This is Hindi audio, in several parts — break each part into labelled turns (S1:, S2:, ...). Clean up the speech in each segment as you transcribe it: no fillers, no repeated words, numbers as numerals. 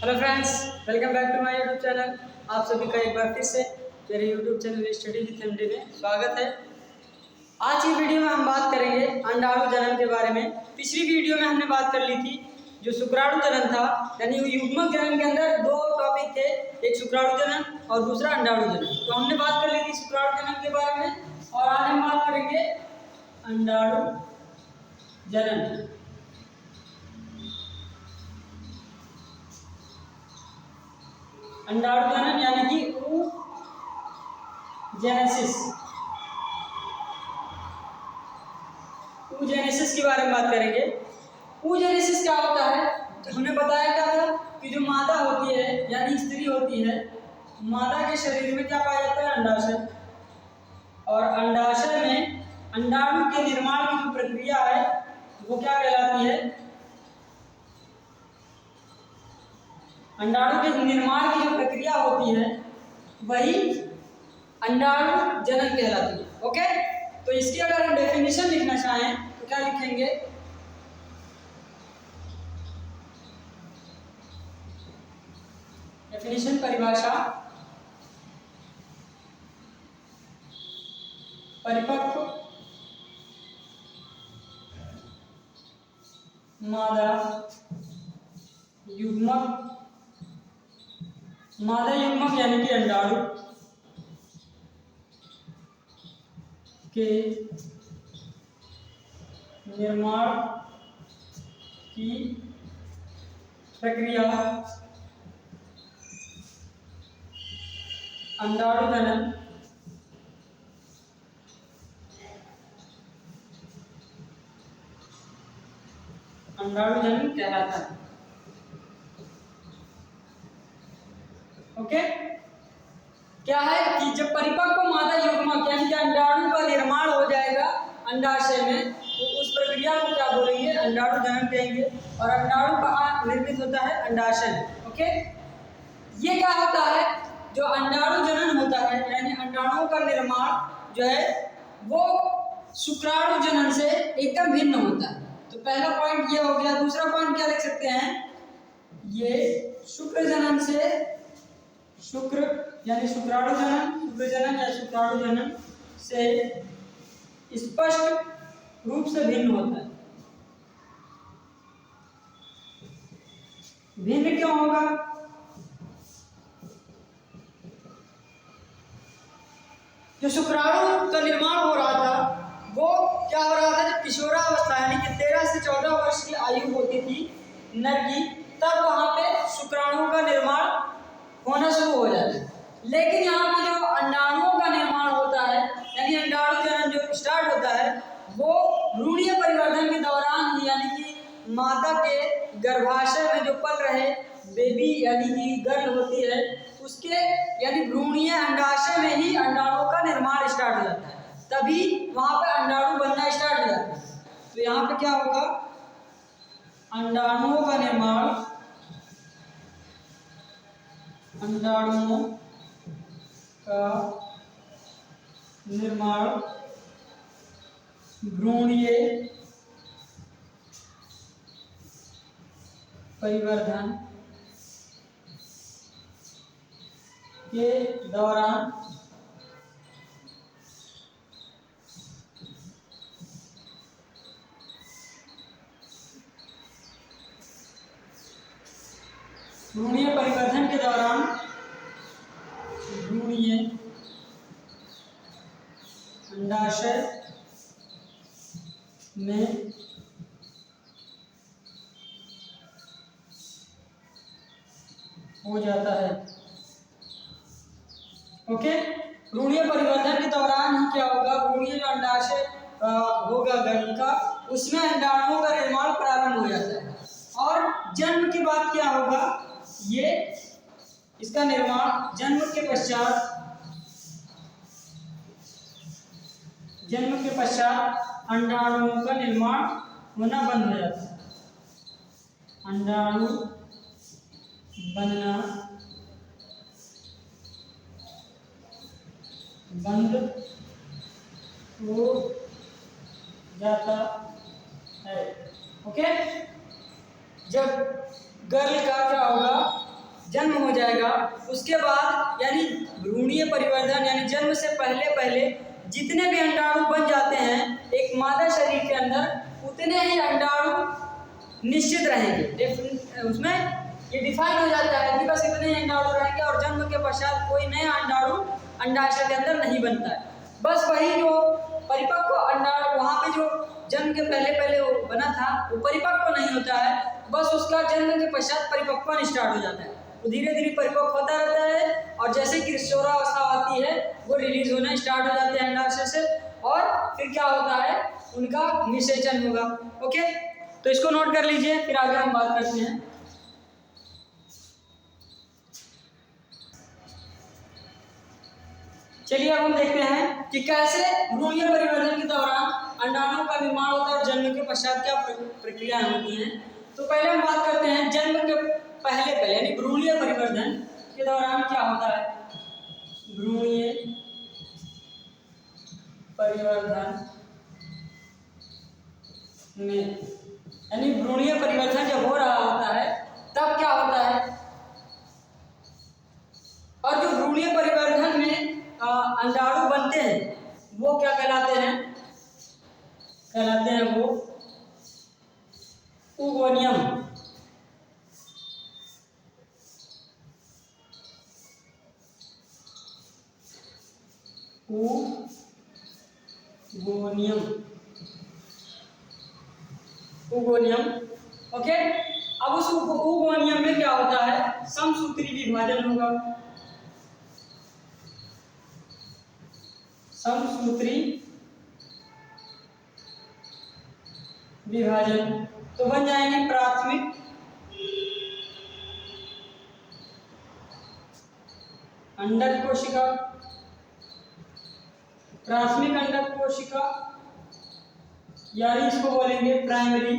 S1: Hello friends, welcome back to my YouTube channel. आप सभी का एक बार फिर से मेरे YouTube channel study with MD में स्वागत है। आज की वीडियो में हम बात करेंगे अंडाणु जनन के बारे में। पिछली वीडियो में हमने बात कर ली थी जो शुक्राणु जनन था, यानी युग्मक जनन के अंदर दो टॉपिक थे, एक शुक्राणु जनन और दूसरा अंडाणु जनन। तो हमने बात कर ली थी शुक्राणु जनन के बारे में और आज हम बात करेंगे अंडाणु जनन। अंडाणु जनन यानी कि oogenesis के बारे में बात करेंगे। oogenesis क्या होता है? हमने बताया क्या था कि जो मादा होती है यानी स्त्री होती है, मादा के शरीर में क्या पाया जाता है? अंडाशय। और अंडाशय में अंडाणु के निर्माण की जो प्रक्रिया है वो क्या कहलाती है? अंडाणु के निर्माण की जो प्रक्रिया होती है वही अंडाणु जनन कहलाती है। ओके, तो इसकी अगर हम डेफिनेशन लिखना चाहें तो क्या लिखेंगे? डेफिनेशन, परिभाषा, परिपक्व मादा युग्मक, मादा युग्मक यानी कि अंडाणु के निर्माण की प्रक्रिया अंडाणु जनन कहलाता है। ओके, क्या है कि जब परिपक्व मादा युग्मक यानी कि अंडाणु का निर्माण हो जाएगा अंडाशय में, तो उस प्रक्रिया को क्या बोलेंगे? अंडाणु जनन कहेंगे। और अंडाणु कहाँ निर्मित होता है? अंडाशय में। ओके, ये क्या होता है? जो अंडाणु जनन होता है यानी अंडाणुओं का निर्माण जो है वो शुक्राणु जनन से एकदम भिन्न होता है। तो पहला पॉइंट ये हो गया। दूसरा पॉइंट क्या लिख सकते हैं? ये शुक्र जनन से, शुक्र यानी शुक्राणु जनन, शुक्र जनन या शुक्राणु जनन से स्पष्ट रूप से भिन्न होता है। भिन्न क्यों होगा? जो शुक्राणु का निर्माण हो रहा था वो क्या हो रहा था? जब किशोरावस्था यानी कि 13 से 14 वर्ष की आयु होती थी नर की, तब वहां पे शुक्राणुओं का निर्माण होना शुरू हो जाता है। लेकिन यहाँ पे जो अंडाणुओं का निर्माण होता है यानी अंडाणु जनन जो स्टार्ट होता है वो भ्रूणीय परिवर्धन के दौरान ही, यानी कि माता के गर्भाशय में जो पल रहे बेबी यानी कि गर्ल होती है उसके यानी भ्रूणीय अंडाशय में ही अंडाणुओं का निर्माण स्टार्ट हो जाता है, तभी वहां पे अंडाणु बनना स्टार्ट हो जाता है। तो यहाँ पे क्या होगा? अंडाणुओं का निर्माण, अंडाणुओं का निर्माण भ्रूणीय परिवर्धन के दौरान भ्रूणीय परिवर्धन के दौरान भ्रूणीय अंडाशय में हो जाता है। ओके, भ्रूणीय परिवर्धन के दौरान ही क्या होगा? भ्रूणीय जो अंडाशय होगा गर्भ का, उसमें अंडाणुओं का निर्माण प्रारंभ हो जाता है। और जन्म के बाद क्या होगा? ये इसका निर्माण जन्म के पश्चात अंडाणुओं का निर्माण होना बंद हो जाता है। अंडाणु बनना बंद हो जाता है। ओके, जब गर्ल का क्या होगा, जन्म हो जाएगा, उसके बाद यानी भ्रूणीय परिवर्धन यानी जन्म से पहले पहले जितने भी अंडाणु बन जाते हैं एक मादा शरीर के अंदर उतने ही अंडाणु निश्चित रहेंगे। उसमें ये डिफाइन हो जाता है कि बस इतने ही अंडाणु रहेंगे और जन्म के पश्चात कोई नया अंडाणु अंडाशय के अंदर नहीं बनता है। बस वही जो परिपक्व अंडाणु वहाँ पे जो जन्म के पहले पहले वो बना था वो परिपक्व नहीं होता है, बस उसका जन्म के पश्चात परिपक्वन स्टार्ट हो जाता है। तो धीरे धीरे परिपक्व होता रहता है और जैसे किशोरावस्था आती है वो रिलीज होना स्टार्ट हो जाते हैं अंडाशय से और फिर क्या होता है उनका निषेचन होगा। ओके, तो इसको नोट कर लीजिए, फिर आगे हम बात करते हैं। चलिए अब हम देखते हैं कि कैसे भ्रूणीय परिवर्धन के दौरान अंडाणुओं का निर्माण होता है और जन्म के पश्चात क्या प्रक्रियाएं होती हैं। तो पहले हम बात करते हैं जन्म के पहले पहले यानी भ्रूणीय परिवर्धन के दौरान क्या होता है। भ्रूणीय परिवर्धन में यानी भ्रूणीय परिवर्धन जब हो रहा होता है तब क्या होता है, और जो भ्रूणीय परिवर्धन में अंडाणु बनते हैं वो क्या कहलाते हैं, कहलाते हैं वो ओगोनियम। ओगोनियम। ओके, अब उस ओगोनियम में क्या होता है, समसूत्री विभाजन होगा। समसूत्री विभाजन तो बन जाएंगे प्राथमिक अंडक कोशिका, प्राथमिक अंडक कोशिका यानी इसको बोलेंगे प्राइमरी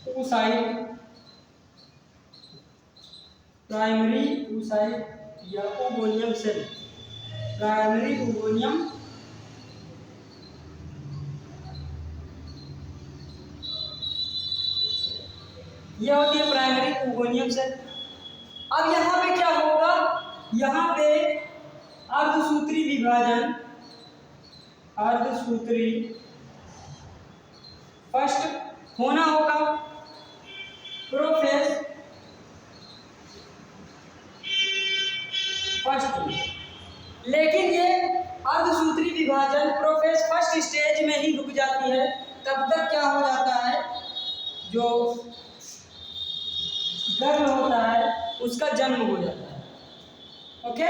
S1: oocyte, प्राइमरी oocyte या ओगोनियम सेल, प्राइमरी ओगोनियम यह होती है प्राइमरी ओगोनियम सेल। अब यहाँ पे क्या होगा, यहाँ पे अर्धसूत्री विभाजन, अर्धसूत्री फर्स्ट होना होगा, प्रोफेज फर्स्ट, लेकिन ये अर्धसूत्री विभाजन प्रोफेज फर्स्ट स्टेज में ही रुक जाती है। तब तक क्या हो जाता है, जो गर्भ होता है उसका जन्म हो जाता है। ओके,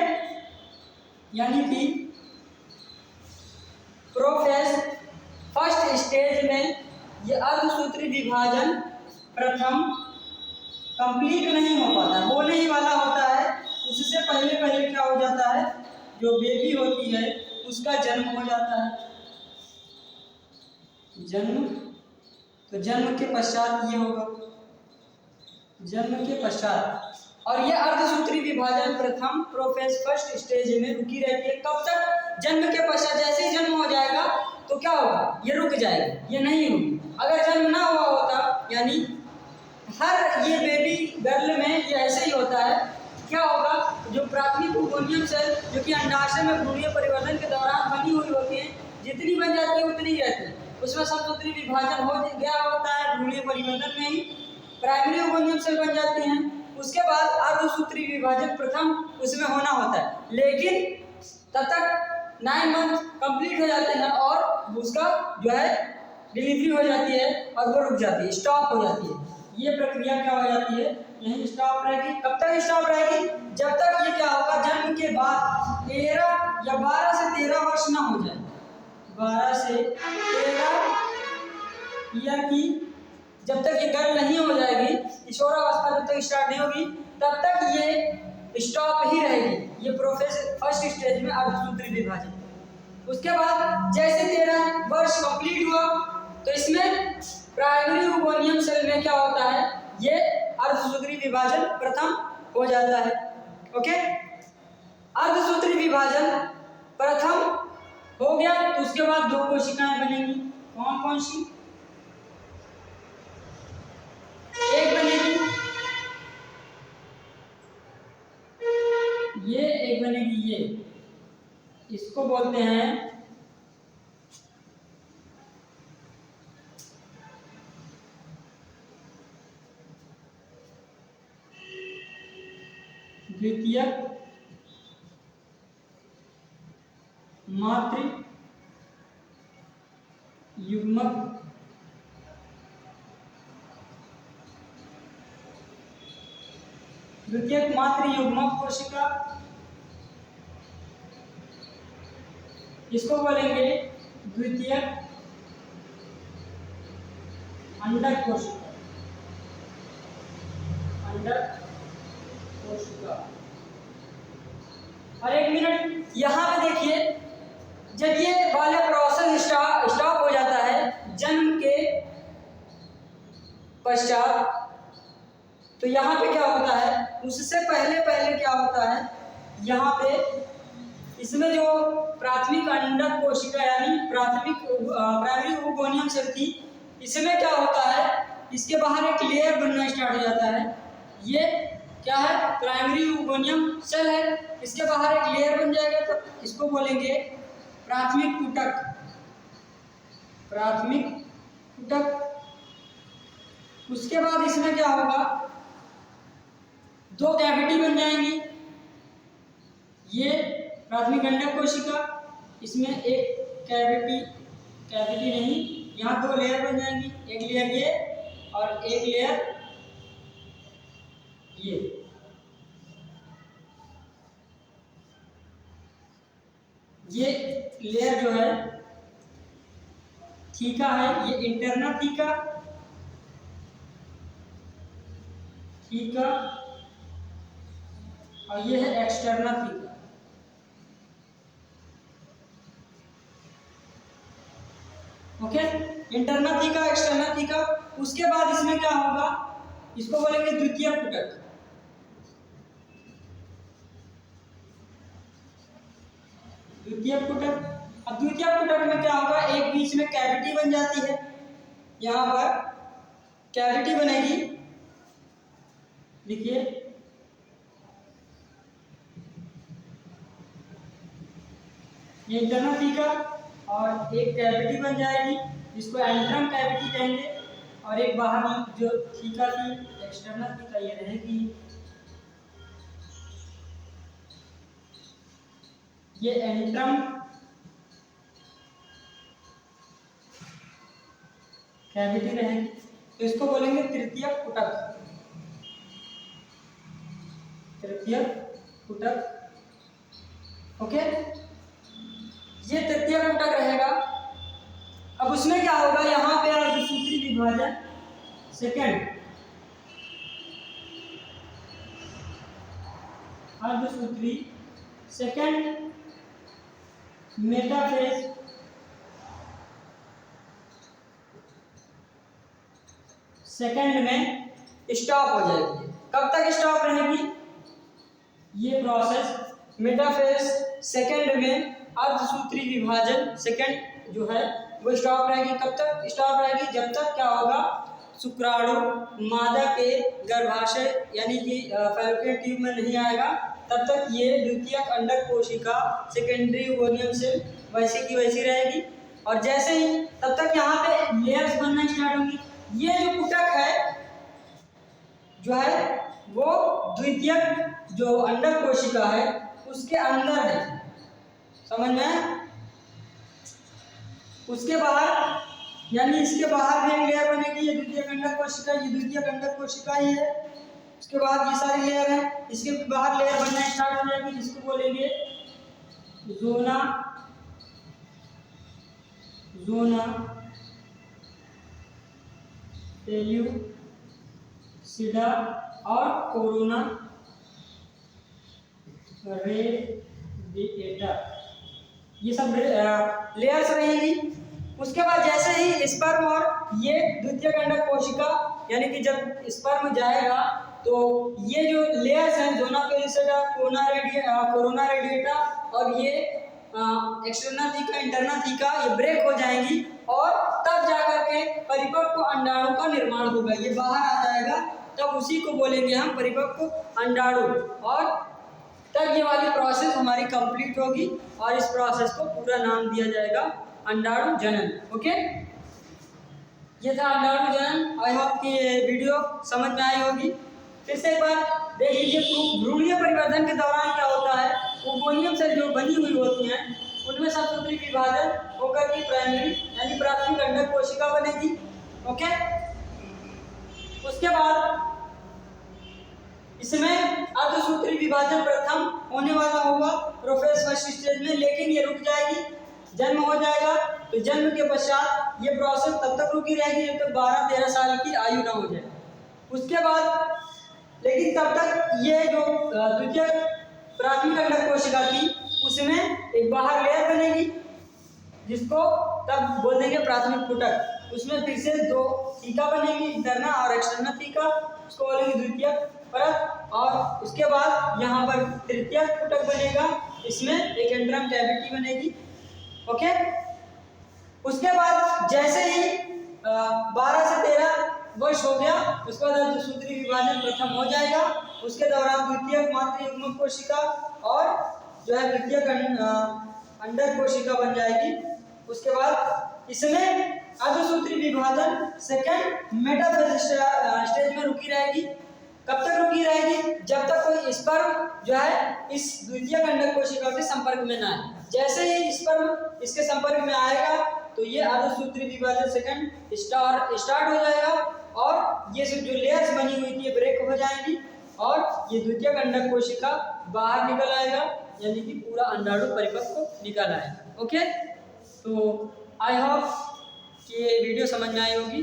S1: यानी कि प्रोफेज फर्स्ट स्टेज में ये अर्धसूत्री विभाजन प्रथम कंप्लीट नहीं हो पाता, होने ही वाला होता है। उससे पहले पहले क्या हो जाता है, जो बेबी होती है उसका जन्म हो जाता है। जन्म, तो जन्म के पश्चात ये होगा, जन्म के पश्चात, और ये अर्धसूत्री विभाजन प्रथम प्रोफेज फर्स्ट स्टेज में रुकी रहती है। कब तक, जन्म के पश्चात। जैसे ही जन्म हो जाएगा तो क्या होगा, ये रुक जाएगा, ये नहीं होगी। अगर जन्म ना हुआ होता, यानी हर ये बेबी गर्ल में ये ऐसे ही होता है, क्या होगा, जो प्राथमिक ओगोनियम सेल जो कि अंडाशय में भ्रूणीय परिवर्तन के दौरान बनी हुई होती है, जितनी बन जाती है उतनी ही रहती है, उसमें समसूत्री विभाजन हो गया होता है भ्रूणीय परिवर्तन में ही, प्राइमरी ओगोनियम सेल बन जाती हैं। उसके बाद अर्धसूत्री विभाजन प्रथम उसमें होना होता है, लेकिन तब तक 9 मंथ कंप्लीट हो जाते हैं और उसका जो है डिलीवरी हो जाती है और वो रुक जाती है, स्टॉप हो जाती है। ये प्रक्रिया क्या हो जाती है, यही स्टॉप रहेगी। कब तक स्टॉप रहेगी, जब तक ये क्या होगा, जन्म के बाद 13 या 12 से 13 वर्ष ना हो जाए, 12 से 13 ईयर की जब तक ये गर्ल नहीं हो जाएगी, किशोरावस्था जब तक स्टार्ट नहीं होगी, तब तक ये स्टॉप ही रहेगी, ये प्रोफेज फर्स्ट स्टेज में अर्धसूत्री विभाजन। उसके बाद जैसे 13 वर्ष कंप्लीट हुआ तो इसमें प्राइमरी ओगोनियम सेल में क्या होता है, ये अर्धसूत्री विभाजन प्रथम हो जाता है। ओके, अर्धसूत्री विभाजन प्रथम हो गया तो उसके बाद 2 कोशिकाएं बनेंगी। कौन कौन सी, ये इसको बोलते हैं द्वितीयक मातृ युग्मक द्वितीयक मातृ युग्मक कोशिका, इसको बोलेंगे द्वितीयक अंडक कोशिका, अंडक कोशिका। और एक मिनट यहाँ पे देखिए, जब ये वाला प्रोसेस स्टॉप हो जाता है जन्म के पश्चात, तो यहाँ पे क्या होता है, उससे पहले क्या होता है, यहाँ पे इसमें जो प्राथमिक अंडक कोशिका यानी प्राइमरी ओवोगोनियम सेल थी, इसमें क्या होता है, इसके बाहर एक लेयर बनना स्टार्ट हो जाता है। ये क्या है, प्राइमरी ओवोगोनियम सेल है, इसके बाहर एक लेयर बन जाएगा, तो इसको बोलेंगे प्राथमिक कुटक, प्राथमिक कुटक। उसके बाद इसमें क्या होगा, दो कैविटी बन जाएंगी, ये प्राथमिक अंडक कोशिका, इसमें एक कैविटी नहीं, यहाँ दो लेयर बन जाएंगी, एक लेयर ये और एक लेयर ये लेयर जो है थीका है, ये इंटरनल थीका और ये है external theca. Okay, internal theca, external theca. उसके बाद इसमें क्या होगा, इसको बोलेंगे द्वितीयक कुटक। द्वितीयक कुटक, अब द्वितीयक कुटक में क्या होगा, एक बीच में कैविटी बन जाती है, यहाँ पर कैविटी बनेगी, देखिए ये इंटरनल थीका और एक कैविटी बन जाएगी, जिसको एंट्रम कैविटी कहेंगे, और एक बाहर जो थीका थी एक्सटर्नल थीका ये रहेगी। ये एंट्रम कैविटी रहेगी, तो इसको बोलेंगे तृतीयक कुटक, तृतीयक कुटक। ओके, ये तृतीयक कुटक रहेगा। अब उसमें क्या होगा, यहाँ पे अर्धसूत्री विभाजन सेकेंड, अर्धसूत्री सेकेंड मेटाफेज सेकेंड में स्टॉप हो जाएगी। कब तक स्टॉप रहेगी, ये प्रोसेस मेटाफेज सेकेंड में अर्धसूत्री विभाजन सेकेंड जो है वो स्टॉप रहेगी। कब तक स्टॉप रहेगी, जब तक क्या होगा, शुक्राणु मादा के गर्भाशय यानी कि फैलोपियन ट्यूब में नहीं आएगा, तब तक ये द्वितीयक अंडक कोशिका सेकेंडरी ओवोनियम सेल वैसी की वैसी रहेगी। और जैसे ही तब तक यहाँ पे लेयर्स बनना स्टार्ट होंगी। ये जो कुटक है जो है वो द्वितीयक जो अंडक कोशिका है उसके अंदर है, समझ में। उसके बाहर यानी इसके बाहर भी एक लेयर बनेगी, ये द्वितीयक अंडक कोशिका, ये द्वितीयक अंडक कोशिका ही है। उसके बाद ये सारी लेयर है, इसके बाहर लेयर बनना स्टार्ट हो जाएगी, जिसको बोलेंगे जोना, पेल्यूसिडा और कोरोना रेडिएटा, ये सब लेयर्स रहेंगी। उसके बाद जैसे ही स्पर्म और ये द्वितीयक अंडक कोशिका यानी कि जब स्पर्म जाएगा तो ये जो लेयर्स हैं जोना पेल्यूसिडा, कोरोना रेडिएटा और ये एक्सटर्नल थीका, इंटरनल थीका, ये ब्रेक हो जाएंगी और तब जाकर के परिपक्व अंडाणु का निर्माण होगा। ये बाहर आ जाएगा, तब उसी को बोलेंगे हम परिपक्व अंडाणु। और तब ये वाली प्रोसेस हमारी कंप्लीट होगी और इस प्रोसेस को पूरा नाम दिया जाएगा अंडाणु जनन। ओके, ये था अंडाणु जनन। आई होप कि ये वीडियो समझ में आई होगी। फिर से एक बार देख लीजिए, भ्रूणीय परिवर्तन के दौरान क्या होता है, ओवोनियम सेल जो बनी हुई होती हैं उनमें समसूत्री विभाजन होकर की प्राइमरी यानी प्राथमिक अंडक कोशिका बनेगी। ओके, उसके बाद इसमें अर्धसूत्री विभाजन प्रथम होने वाला होगा प्रोफेज फर्स्ट स्टेज में, लेकिन ये रुक जाएगी, जन्म हो जाएगा। तो जन्म के पश्चात ये प्रोसेस तब तक रुकी रहेगी जब तक 12-13 साल की आयु ना हो जाए। उसके बाद लेकिन तब तक ये जो द्वितीय प्राथमिक अंडक कोशिका थी उसमें एक बाहर लेयर बनेगी जिसको तब बोल देंगे प्राथमिक फुटक। उसमें फिर से 2 टीका बनेगी, इंटरना और एक्सटर्नल टीका, उसको बोलेंगे द्वितीय परत। और उसके बाद यहाँ पर तृतीय फुटक बनेगा, इसमें एक एंड्रम कैविटी बनेगी। ओके, उसके बाद जैसे ही 12 से 13 वर्ष हो गया उसके बाद अर्धसूत्री विभाजन प्रथम हो जाएगा। उसके दौरान द्वितीय मातृ युग्मक कोशिका और जो है द्वितीय अंडक कोशिका बन जाएगी। उसके बाद इसमें अर्धसूत्री विभाजन सेकेंड मेटाफेज स्टेज में रुकी रहेगी। कब तक रुकी रहेगी? जब तक कोई स्पर्म जो है इस द्वितीय अंडक कोशिका के संपर्क में ना आए। जैसे ही स्पर्म इसके संपर्क में आएगा तो ये अर्धसूत्री विभाजन सेकेंड स्टार्ट हो जाएगा और ये जो लेयर्स बनी हुई थी ब्रेक हो जाएंगी और ये द्वितीय अंडक कोशिका बाहर निकल आएगा, यानी कि पूरा अंडाणु परिपक्व निकल आएगा। ओके, तो आई होप कि ये वीडियो समझ में आई होगी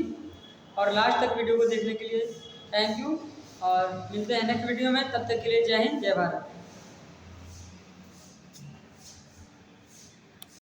S1: और लास्ट तक वीडियो को देखने के लिए थैंक यू और मिलते हैं नेक्स्ट वीडियो में। तब तक के लिए जय हिंद, जय भारत।